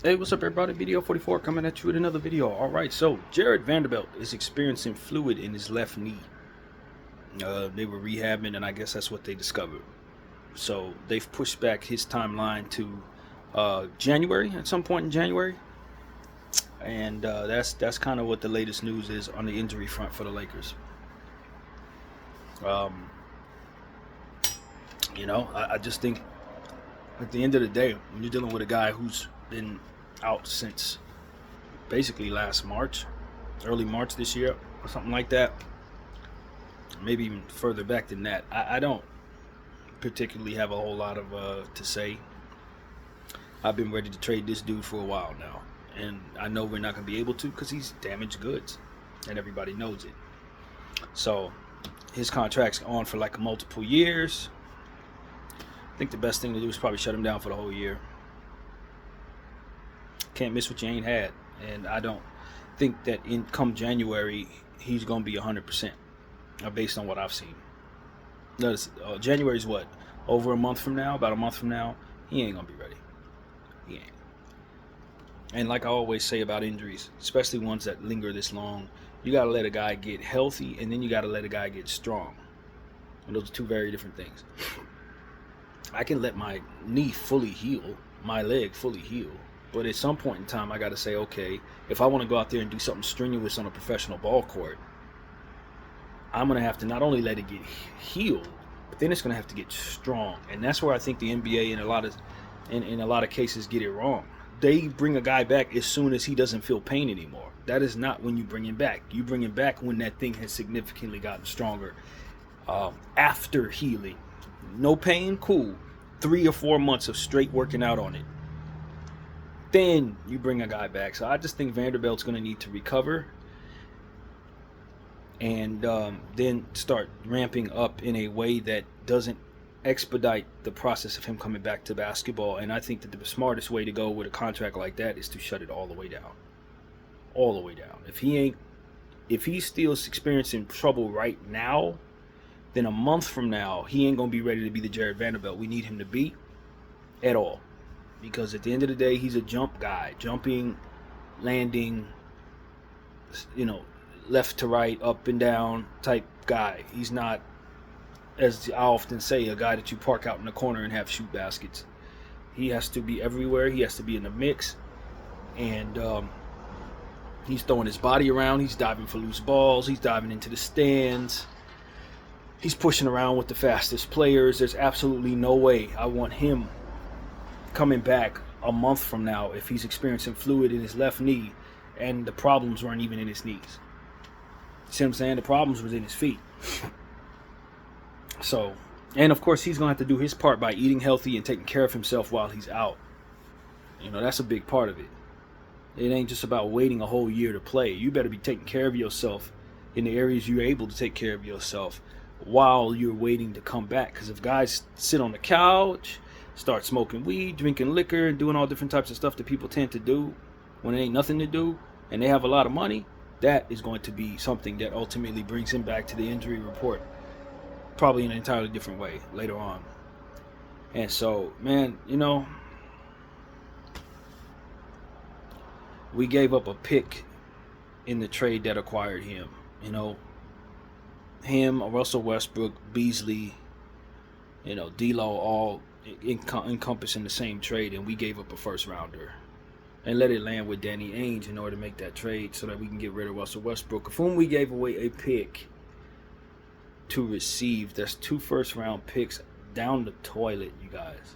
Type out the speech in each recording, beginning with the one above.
Hey, what's up, everybody? Video 44 coming at you with another video. All right, so Jared Vanderbilt is experiencing fluid in his left knee. They were rehabbing, and I guess that's what they discovered. So they've pushed back his timeline to January, at some point in January, and that's kind of what the latest news is on the injury front for the Lakers. Um, I just think at the end of the day, when you're dealing with a guy who's been out since basically last March, early March this year, or something like that, maybe even further back than that, I don't particularly have a whole lot of to say. I've been ready to trade this dude for a while now, and I know we're not going to be able to because he's damaged goods, and everybody knows it. So his contract's on for like multiple years. I think the best thing to do is probably shut him down for the whole year. Can't miss what you ain't had, and I don't think that in come January he's going to be 100% based on what I've seen. Notice January's what, over a month from now, about a month from now. He ain't going to be ready. He ain't. And like I always say about injuries, especially ones that linger this long, you got to let a guy get healthy, and then you got to let a guy get strong. And those are two very different things. I can let my knee fully heal, my leg fully heal, but at some point in time, I got to say, okay, if I want to go out there and do something strenuous on a professional ball court, I'm going to have to not only let it get healed, but then it's going to have to get strong. And that's where I think the NBA in a lot of cases get it wrong. They bring a guy back as soon as he doesn't feel pain anymore. That is not when you bring him back. You bring him back when that thing has significantly gotten stronger after healing. No pain, cool. 3 or 4 months of straight working out on it. Then you bring a guy back. So I just think Vanderbilt's going to need to recover and then start ramping up in a way that doesn't expedite the process of him coming back to basketball. And I think that the smartest way to go with a contract like that is to shut it all the way down. All the way down. If he's still experiencing trouble right now, then a month from now, he ain't going to be ready to be the Jared Vanderbilt we need him to be at all. Because at the end of the day, he's a jump guy. Jumping, landing, left to right, up and down type guy. He's not, as I often say, a guy that you park out in the corner and have shoot baskets. He has to be everywhere. He has to be in the mix. And he's throwing his body around. He's diving for loose balls. He's diving into the stands. He's pushing around with the fastest players. There's absolutely no way I want him coming back a month from now if he's experiencing fluid in his left knee and the problems weren't even in his knees. See what I'm saying? The problems was in his feet. So, and of course he's going to have to do his part by eating healthy and taking care of himself while he's out. That's a big part of it. It ain't just about waiting a whole year to play. You better be taking care of yourself in the areas you're able to take care of yourself while you're waiting to come back. Because if guys sit on the couch, start smoking weed, drinking liquor, and doing all different types of stuff that people tend to do when it ain't nothing to do, and they have a lot of money, that is going to be something that ultimately brings him back to the injury report, probably in an entirely different way later on. And so, man, we gave up a pick in the trade that acquired him. Him, Russell Westbrook, Beasley, D'Lo, all encompassed in the same trade, and we gave up a first rounder and let it land with Danny Ainge in order to make that trade so that we can get rid of Russell Westbrook, of whom we gave away a pick to receive. That's 2 first-round picks down the toilet, you guys.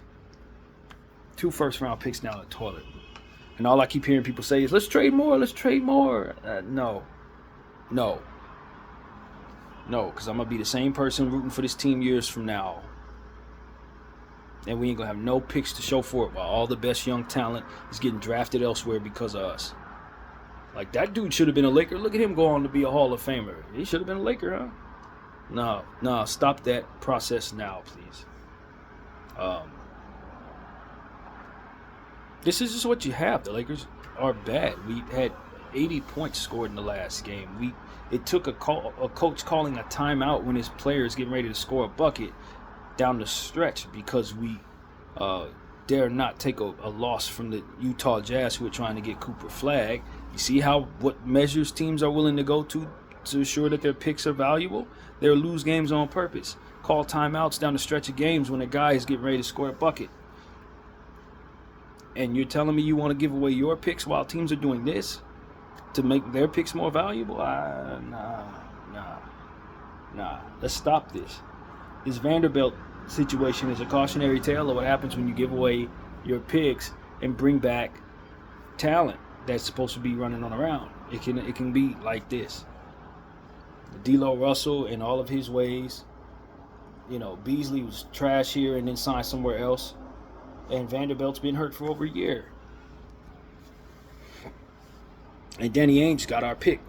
2 first-round picks down the toilet. And all I keep hearing people say is, let's trade more, let's trade more. No, because I'm going to be the same person rooting for this team years from now. And we ain't going to have no picks to show for it while all the best young talent is getting drafted elsewhere because of us. Like, that dude should have been a Laker. Look at him go on to be a Hall of Famer. He should have been a Laker, huh? No, stop that process now, please. This is just what you have. The Lakers are bad. We had 80 points scored in the last game. It took a coach calling a timeout when his player is getting ready to score a bucket down the stretch because we dare not take a loss from the Utah Jazz, who are trying to get Cooper flagged. You see what measures teams are willing to go to ensure that their picks are valuable? They'll lose games on purpose. Call timeouts down the stretch of games when a guy is getting ready to score a bucket. And you're telling me you want to give away your picks while teams are doing this to make their picks more valuable? Nah. Let's stop this. This Vanderbilt situation is a cautionary tale of what happens when you give away your picks and bring back talent that's supposed to be running on around. It can be like this. D'Lo Russell and all of his ways. Beasley was trash here and then signed somewhere else. And Vanderbilt's been hurt for over a year. And Danny Ainge got our pick.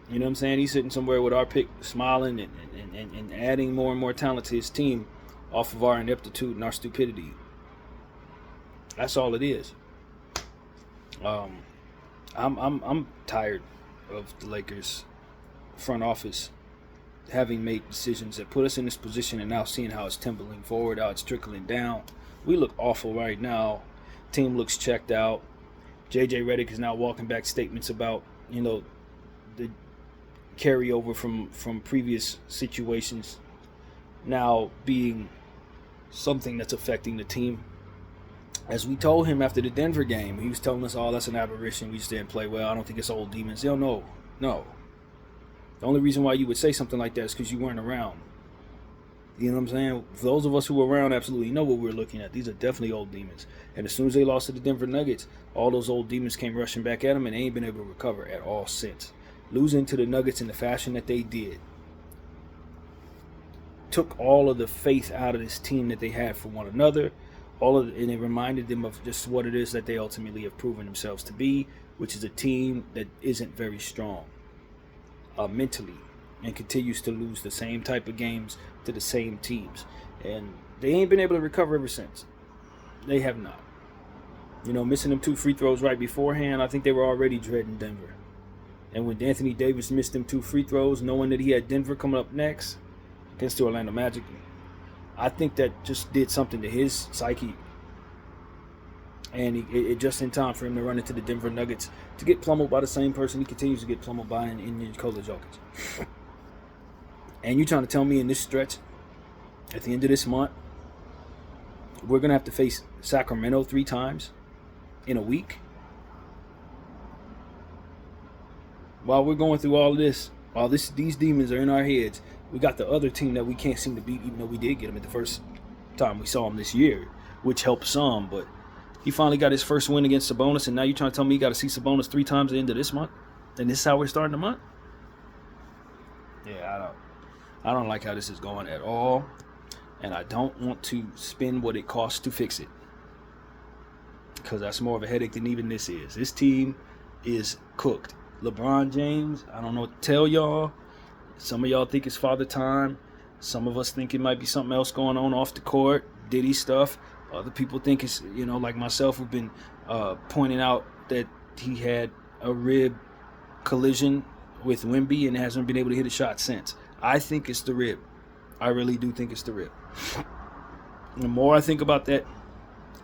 You know what I'm saying? He's sitting somewhere with our pick, smiling and adding more and more talent to his team off of our ineptitude and our stupidity. That's all it is. I'm tired of the Lakers front office having made decisions that put us in this position and now seeing how it's tumbling forward, how it's trickling down. We look awful right now. Team looks checked out. JJ Redick is now walking back statements about, the carryover from previous situations now being something that's affecting the team. As we told him after the Denver game, he was telling us, that's an aberration. We just didn't play well. I don't think it's old demons. No. The only reason why you would say something like that is because you weren't around. You know what I'm saying? For those of us who were around absolutely know what we're looking at. These are definitely old demons. And as soon as they lost to the Denver Nuggets, all those old demons came rushing back at them, and they ain't been able to recover at all since. Losing to the Nuggets in the fashion that they did took all of the faith out of this team that they had for one another. And it reminded them of just what it is that they ultimately have proven themselves to be, which is a team that isn't very strong mentally and continues to lose the same type of games to the same teams. And they ain't been able to recover ever since. They have not. Missing them 2 free throws right beforehand, I think they were already dreading Denver. And when Anthony Davis missed them 2 free throws, knowing that he had Denver coming up next against the Orlando Magic, I think that just did something to his psyche. And it just in time for him to run into the Denver Nuggets to get pummeled by the same person he continues to get pummeled by in Nikola Jokic. And you're trying to tell me in this stretch, at the end of this month, we're going to have to face Sacramento 3 times in a week? While we're going through all of this, while these demons are in our heads, we got the other team that we can't seem to beat, even though we did get them at the first time we saw him this year, which helped some, but he finally got his first win against Sabonis, and now you're trying to tell me you got to see Sabonis 3 times at the end of this month? And this is how we're starting the month? Yeah, I don't like how this is going at all, and I don't want to spend what it costs to fix it, because that's more of a headache than even this is. This team is cooked. LeBron James, I don't know what to tell y'all. Some of y'all think it's father time. Some of us think it might be something else going on off the court, Diddy stuff. Other people think it's, like myself, who've been pointing out that he had a rib collision with Wemby and hasn't been able to hit a shot since. I think it's the rib. I really do think it's the rib. The more I think about that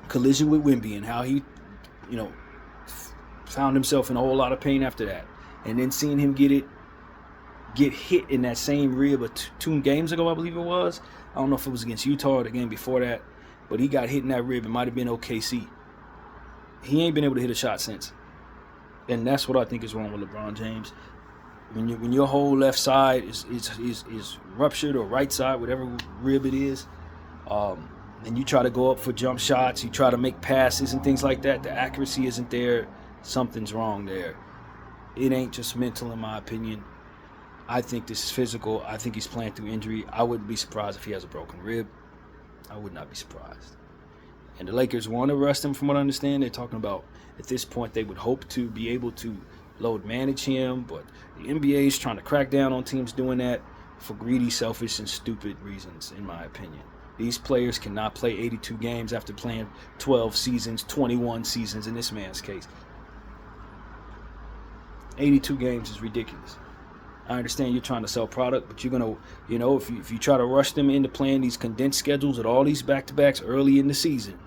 collision with Wemby and how he, found himself in a whole lot of pain after that, and then seeing him get hit in that same rib 2 games ago, I believe it was. I don't know if it was against Utah or the game before that, but he got hit in that rib. It might have been OKC. He ain't been able to hit a shot since. And that's what I think is wrong with LeBron James. When your whole left side is ruptured, or right side, whatever rib it is, and you try to go up for jump shots, you try to make passes and things like that, the accuracy isn't there. Something's wrong there. It ain't just mental, in my opinion. I think this is physical. I think he's playing through injury. I wouldn't be surprised if he has a broken rib. I would not be surprised. And the Lakers want to rest him, from what I understand. They're talking about, at this point, they would hope to be able to load manage him, but the NBA is trying to crack down on teams doing that for greedy, selfish, and stupid reasons, in my opinion. These players cannot play 82 games after playing 12 seasons, 21 seasons in this man's case. 82 games is ridiculous. I understand you're trying to sell product, but you're gonna, if you try to rush them into playing these condensed schedules with all these back-to-backs early in the season,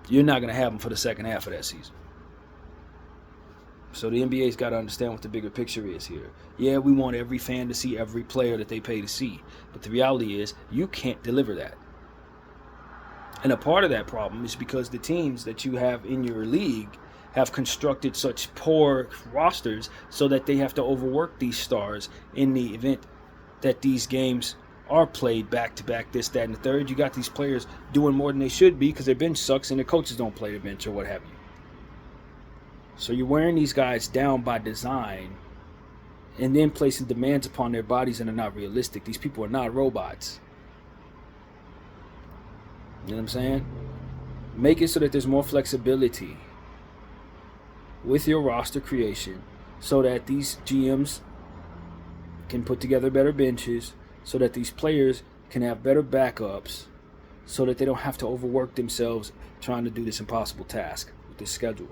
you're not gonna have them for the second half of that season. So the NBA's got to understand what the bigger picture is here. Yeah, we want every fan to see every player that they pay to see, but the reality is you can't deliver that. And a part of that problem is because the teams that you have in your league have constructed such poor rosters so that they have to overwork these stars in the event that these games are played back-to-back, this, that, and the third. You got these players doing more than they should be because their bench sucks and their coaches don't play the bench or what have you. So you're wearing these guys down by design and then placing demands upon their bodies that are not realistic. These people are not robots. You know what I'm saying? Make it so that there's more flexibility with your roster creation so that these GMs can put together better benches, so that these players can have better backups, so that they don't have to overwork themselves trying to do this impossible task with this schedule.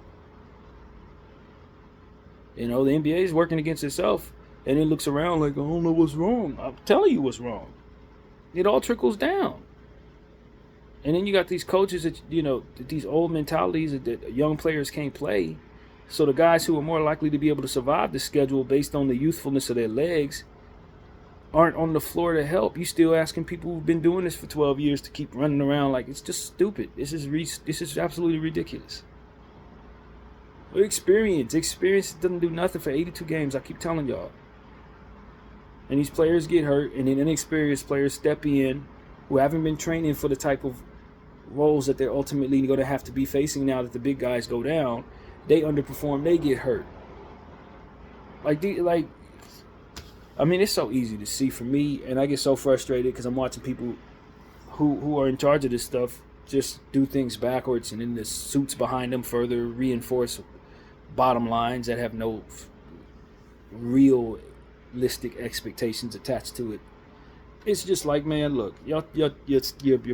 The NBA is working against itself, and it looks around like, I don't know what's wrong. I'm telling you what's wrong. It all trickles down. And then you got these coaches that, these old mentalities that young players can't play. So the guys who are more likely to be able to survive the schedule based on the youthfulness of their legs aren't on the floor to help. You still asking people who've been doing this for 12 years to keep running around like it's just stupid. This is absolutely ridiculous. Experience doesn't do nothing for 82 games. I keep telling y'all. And these players get hurt, and then inexperienced players step in who haven't been training for the type of roles that they're ultimately going to have to be facing now that the big guys go down. They underperform, they get hurt. It's so easy to see for me, and I get so frustrated because I'm watching people who are in charge of this stuff just do things backwards, and then the suits behind them further reinforce bottom lines that have no realistic expectations attached to it. It's just like, man, look, your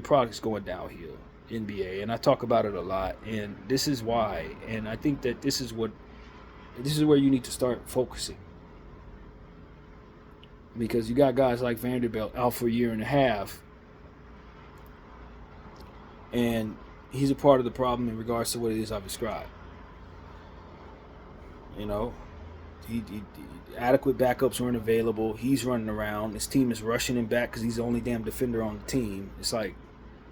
product's going downhill, NBA, and I talk about it a lot, and this is why. And I think that this is where you need to start focusing, because you got guys like Vanderbilt out for a year and a half, and he's a part of the problem in regards to what it is I've described. Adequate backups weren't available. He's running around. His team is rushing him back because he's the only damn defender on the team. It's like,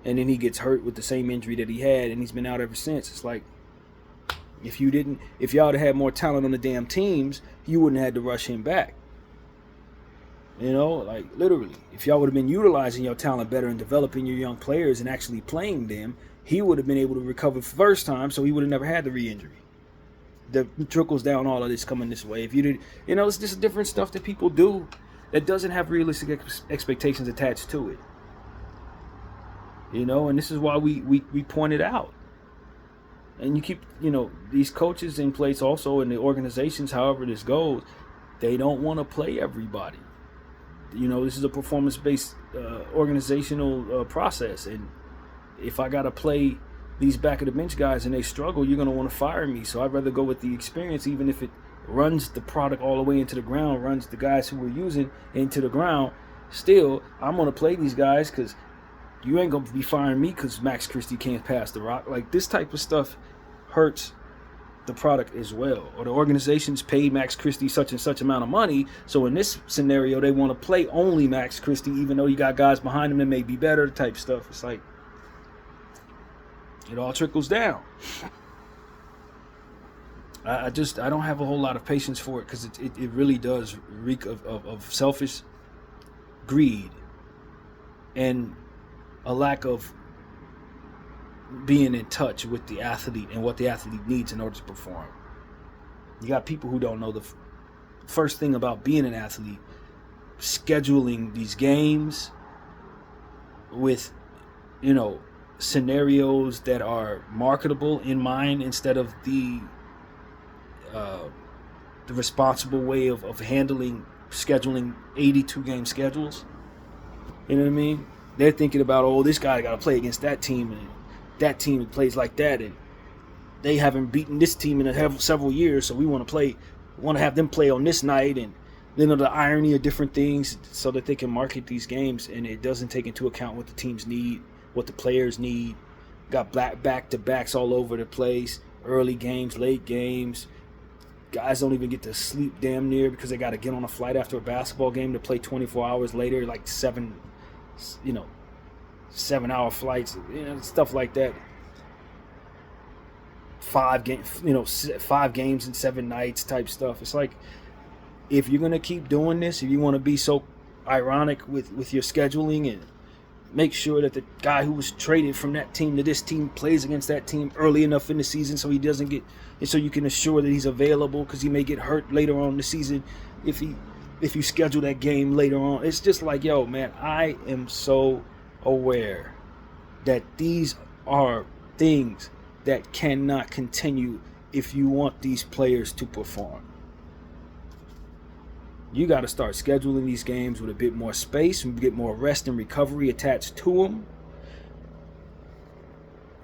and then he gets hurt with the same injury that he had, and he's been out ever since. It's like, if y'all had more talent on the damn teams, you wouldn't have had to rush him back. Literally, if y'all would have been utilizing your talent better and developing your young players and actually playing them, he would have been able to recover first time, so he would have never had the re-injury. That trickles down all of this coming this way. If you did, it's just different stuff that people do that doesn't have realistic expectations attached to it. And this is why we point it out. And you keep, these coaches in place also in the organizations, however this goes, they don't want to play everybody. This is a performance-based organizational process. And if I got to play these back-of-the-bench guys and they struggle, you're going to want to fire me. So I'd rather go with the experience, even if it runs the product all the way into the ground, runs the guys who we're using into the ground. Still, I'm going to play these guys because you ain't going to be firing me because Max Christie can't pass the rock. Like, this type of stuff hurts the product as well. Or the organizations paid Max Christie such and such amount of money, so in this scenario they want to play only Max Christie even though you got guys behind him that may be better type stuff. It's like, it all trickles down. I don't have a whole lot of patience for it because it really does reek of selfish greed and a lack of being in touch with the athlete and what the athlete needs in order to perform. You got people who don't know the first thing about being an athlete, scheduling these games with, scenarios that are marketable in mind instead of the responsible way of handling scheduling 82 game schedules. You know what I mean? They're thinking about, this guy got to play against that team, and that team plays like that, and they haven't beaten this team in several years, so we want to play want to have them play on this night, and then the irony of different things so that they can market these games, and it doesn't take into account what the teams need, what the players need. Got back-to-backs all over the place, early games, late games. Guys don't even get to sleep damn near because they got to get on a flight after a basketball game to play 24 hours later, like 7-hour flights, stuff like that. 5 games in 7 nights type stuff. It's like, if you're gonna keep doing this, if you want to be so ironic with your scheduling, and make sure that the guy who was traded from that team to this team plays against that team early enough in the season so he doesn't get, and so you can assure that he's available, because he may get hurt later on in the season if you schedule that game later on. It's just like, yo, man, I am so aware that these are things that cannot continue if you want these players to perform. You got to start scheduling these games with a bit more space and get more rest and recovery attached to them,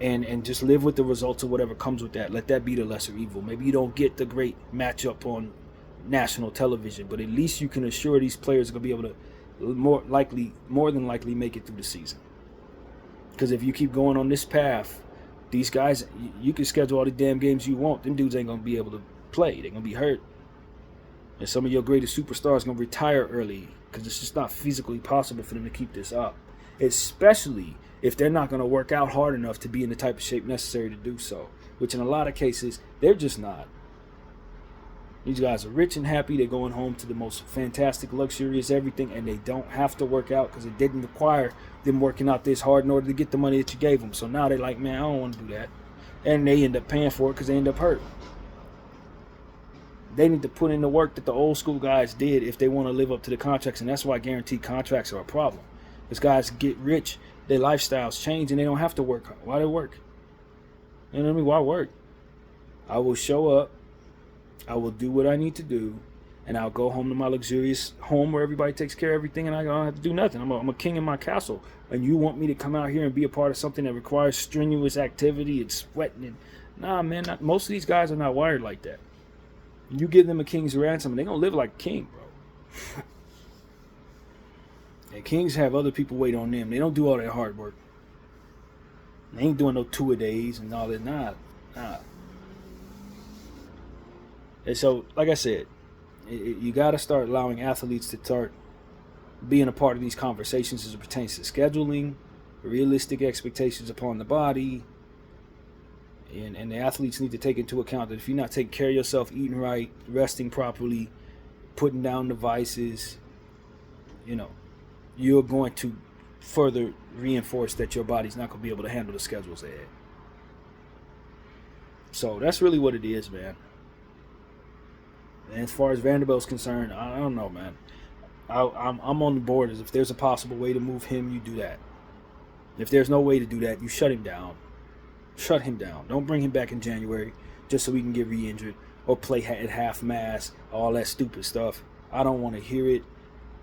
and just live with the results of whatever comes with that. Let that be the lesser evil. Maybe you don't get the great matchup on national television, but at least you can assure these players are going to be able to more than likely make it through the season. Because if you keep going on this path, these guys, you can schedule all the damn games you want. Them dudes ain't going to be able to play. They're going to be hurt. And some of your greatest superstars are going to retire early because it's just not physically possible for them to keep this up. Especially if they're not going to work out hard enough to be in the type of shape necessary to do so. Which in a lot of cases, they're just not. These guys are rich and happy. They're going home to the most fantastic, luxurious everything, and they don't have to work out because it didn't require them working out this hard in order to get the money that you gave them. So now they're like, man, I don't want to do that. And they end up paying for it because they end up hurt. They need to put in the work that the old school guys did if they want to live up to the contracts, and that's why guaranteed contracts are a problem. Because guys get rich, their lifestyles change, and they don't have to work. Why they work? You know what I mean? Why work? I will show up, I will do what I need to do, and I'll go home to my luxurious home where everybody takes care of everything, and I don't have to do nothing. I'm a king in my castle, and you want me to come out here and be a part of something that requires strenuous activity and sweating? And nah, man, most of these guys are not wired like that. You give them a king's ransom, and they're going to live like a king, bro. And kings have other people wait on them. They don't do all that hard work. They ain't doing no two-a-days and all that. Nah. And so, like I said, you got to start allowing athletes to start being a part of these conversations as it pertains to scheduling, realistic expectations upon the body. And the athletes need to take into account that if you're not taking care of yourself, eating right, resting properly, putting down devices, you're going to further reinforce that your body's not going to be able to handle the schedules ahead. So that's really what it is, man. And as far as Vanderbilt's concerned, I don't know, man. I'm on the board as if there's a possible way to move him, you do that. If there's no way to do that, you shut him down. Shut him down. Don't bring him back in January just so we can get re-injured or play at half-mast, all that stupid stuff. I don't want to hear it.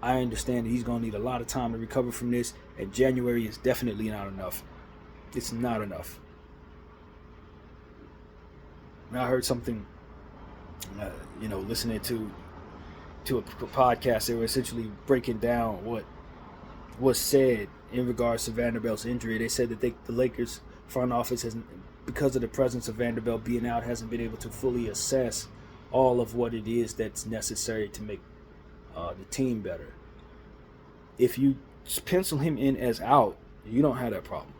I understand that he's going to need a lot of time to recover from this, and January is definitely not enough. It's not enough. I heard something, listening to a podcast, they were essentially breaking down what was said in regards to Vanderbilt's injury. They said that the Lakers front office has, because of the presence of Vanderbilt being out, hasn't been able to fully assess all of what it is that's necessary to make the team better. If you pencil him in as out, you don't have that problem.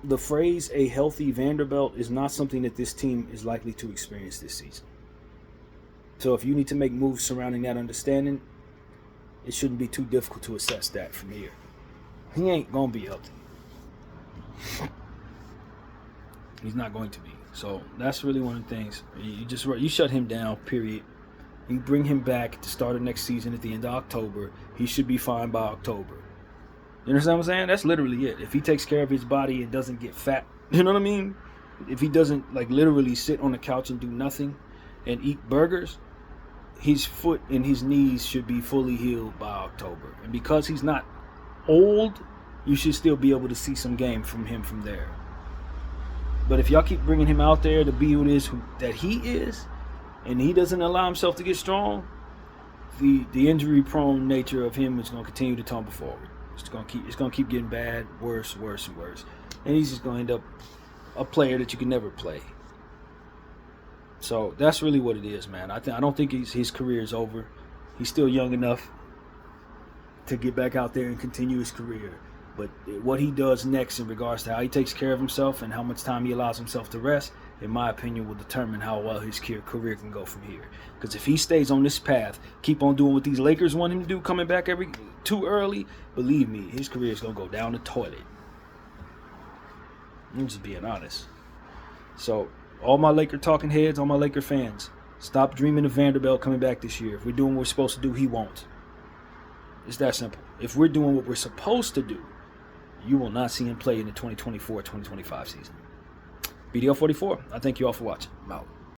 The phrase "a healthy Vanderbilt" is not something that this team is likely to experience this season. So if you need to make moves surrounding that understanding, it shouldn't be too difficult to assess that from here. He ain't going to be healthy. He's not going to be. So that's really one of the things. You shut him down, period. You bring him back at the start of next season at the end of October. He should be fine by October. You understand what I'm saying? That's literally it. If he takes care of his body and doesn't get fat, you know what I mean? If he doesn't literally sit on the couch and do nothing and eat burgers, his foot and his knees should be fully healed by October. And because he's not old, you should still be able to see some game from him from there. But if y'all keep bringing him out there to be who it is that he is, and he doesn't allow himself to get strong, the injury prone nature of him is going to continue to tumble forward. It's going to keep getting bad, worse, and worse, and he's just going to end up a player that you can never play. So that's really what it is, man. I don't think his career is over. He's still young enough to get back out there and continue his career. But what he does next in regards to how he takes care of himself and how much time he allows himself to rest, in my opinion, will determine how well his career can go from here. Because if he stays on this path, keep on doing what these Lakers want him to do, coming back too early, believe me, his career is going to go down the toilet. I'm just being honest. So, all my Laker talking heads, all my Laker fans, stop dreaming of Vanderbilt coming back this year. If we're doing what we're supposed to do, he won't. It's that simple. If we're doing what we're supposed to do, you will not see him play in the 2024-2025 season. BDL 44, I thank you all for watching. I'm out.